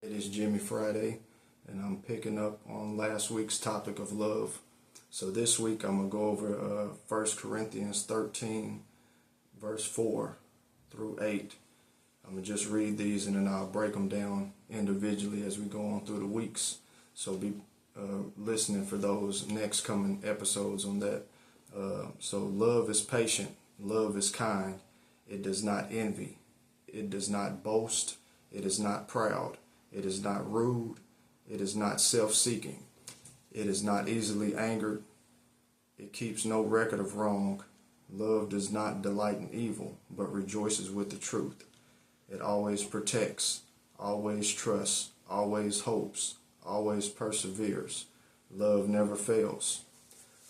It is Jimmy Friday, and I'm picking up on last week's topic of love. So this week I'm going to go over 1 Corinthians 13, verse 4 through 8. I'm going to just read these and then I'll break them down individually as we go on through the weeks. So be listening for those next coming episodes on that. So love is patient, love is kind, it does not envy, it does not boast, it is not proud. It is not rude. It is not self-seeking. It is not easily angered. It keeps no record of wrong. Love does not delight in evil, but rejoices with the truth. It always protects, always trusts, always hopes, always perseveres. Love never fails.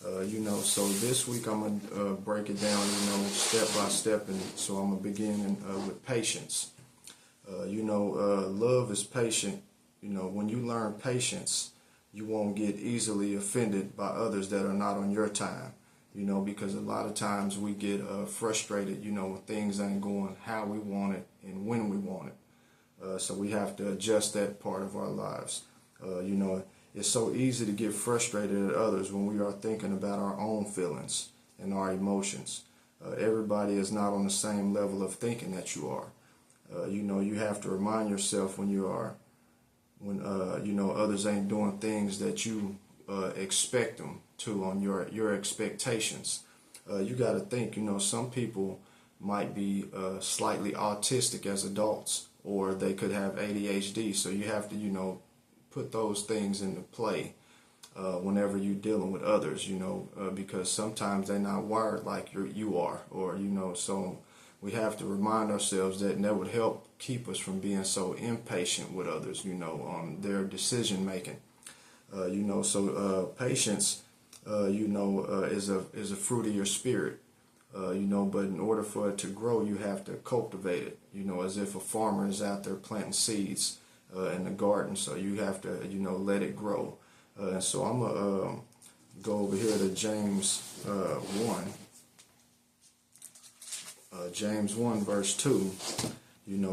So this week I'm going to break it down, step by step. And so I'm going to begin with patience. Love is patient. When you learn patience, you won't get easily offended by others that are not on your time, because a lot of times we get frustrated, when things ain't going how we want it and when we want it. So we have to adjust that part of our lives. It's so easy to get frustrated at others when we are thinking about our own feelings and our emotions. Everybody is not on the same level of thinking that you are. You have to remind yourself when others ain't doing things that you expect them to on your expectations. You got to think, some people might be slightly autistic as adults, or they could have ADHD. So you have to, put those things into play whenever you're dealing with others, because sometimes they're not wired like you are, or, so we have to remind ourselves that, and that would help keep us from being so impatient with others, on their decision making. Patience, is a fruit of your spirit, but in order for it to grow, you have to cultivate it, as if a farmer is out there planting seeds in the garden. So you have to, let it grow. And so I'm going to go over here to James 1. James 1 verse 2,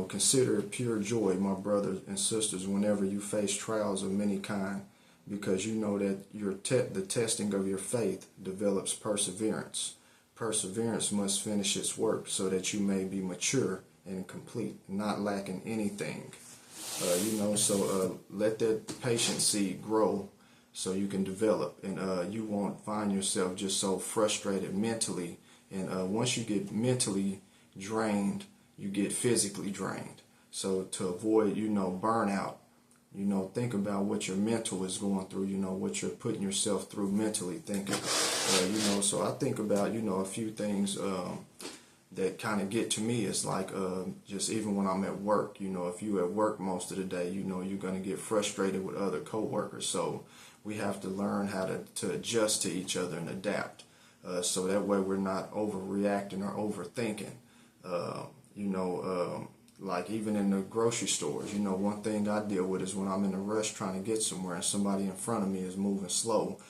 consider it pure joy, my brothers and sisters, whenever you face trials of many kind, because you know that the testing of your faith develops perseverance. Perseverance must finish its work so that you may be mature and complete, not lacking anything. Let that patience seed grow so you can develop, and you won't find yourself just so frustrated mentally. And once you get mentally drained, you get physically drained. So to avoid, burnout, think about what your mental is going through, what you're putting yourself through mentally thinking. So I think about, a few things that kind of get to me. Is like just even when I'm at work, if you're at work most of the day, you're going to get frustrated with other coworkers. So we have to learn how to adjust to each other and adapt. So that way we're not overreacting or overthinking. Like even in the grocery stores, one thing I deal with is when I'm in a rush trying to get somewhere and somebody in front of me is moving slow.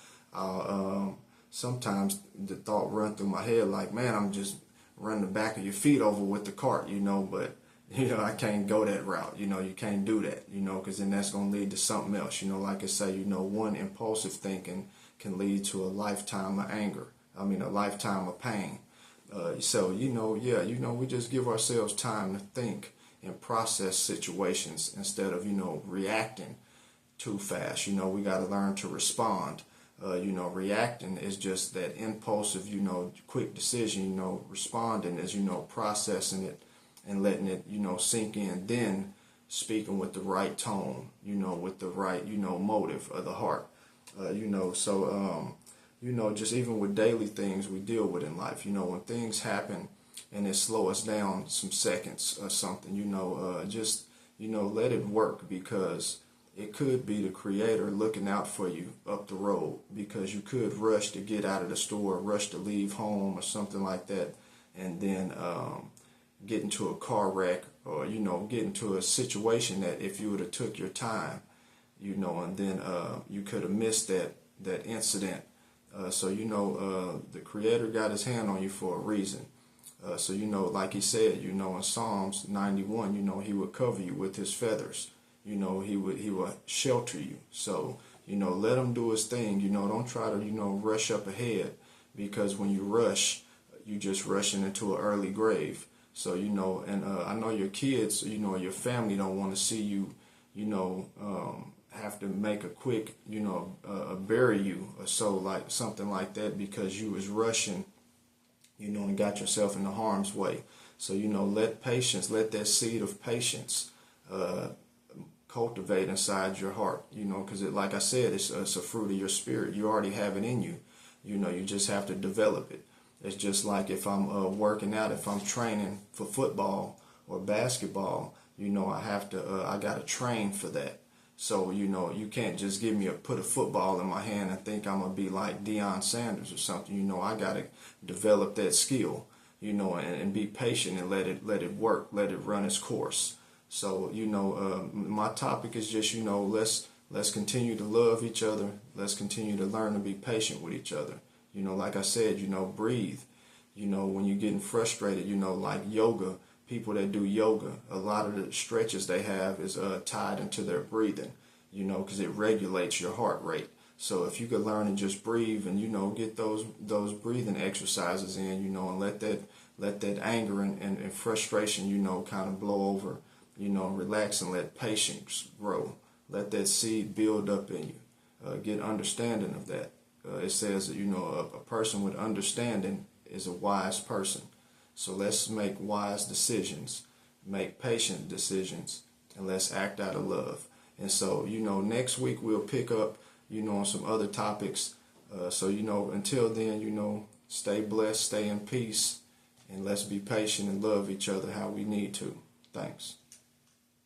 Sometimes the thought run through my head like, man, I'm just running the back of your feet over with the cart, but I can't go that route. You can't do that, because then that's going to lead to something else. Like I say, one impulsive thinking can lead to a lifetime of anger. A lifetime of pain. We just give ourselves time to think and process situations instead of, reacting too fast. We got to learn to respond. Reacting is just that impulsive, quick decision. Responding is, processing it and letting it, sink in. Then speaking with the right tone, with the right, motive of the heart. Just even with daily things we deal with in life, when things happen and it slow us down some seconds or something, let it work, because it could be the Creator looking out for you up the road, because you could rush to get out of the store, rush to leave home or something like that, and then get into a car wreck, or, get into a situation that if you would have took your time, and then you could have missed that incident. The Creator got His hand on you for a reason. Like He said, in Psalms 91, He will cover you with His feathers. you know, he would shelter you. So, you know, let him do his thing. You know, don't try to, you know, rush up ahead, because when you rush, you just rushing into an early grave. So, you know, and I know your kids, you know, your family don't want to see you, you know, have to make a quick, you know, bury you or so, like something like that, because you was rushing, you know, and got yourself into harm's way. So, you know, let that seed of patience cultivate inside your heart, you know, because like I said, it's a fruit of your spirit. You already have it in you. You know, you just have to develop it. It's just like if I'm working out, if I'm training for football or basketball, you know, I got to train for that. So, you know, you can't just put a football in my hand and think I'm going to be like Deion Sanders or something. You know, I got to develop that skill, you know, and be patient and let it work, let it run its course. So, you know, my topic is just, you know, let's continue to love each other. Let's continue to learn to be patient with each other. You know, like I said, you know, breathe. You know, when you're getting frustrated, you know, like yoga, people that do yoga, a lot of the stretches they have is tied into their breathing, you know, because it regulates your heart rate. So if you could learn and just breathe and, you know, get those breathing exercises in, you know, and let that anger and frustration, you know, kind of blow over, you know, relax and let patience grow. Let that seed build up in you. Get understanding of that. It says that, you know, a person with understanding is a wise person. So let's make wise decisions, make patient decisions, and let's act out of love. And so, you know, next week we'll pick up, you know, on some other topics. So, you know, until then, you know, stay blessed, stay in peace, and let's be patient and love each other how we need to. Thanks.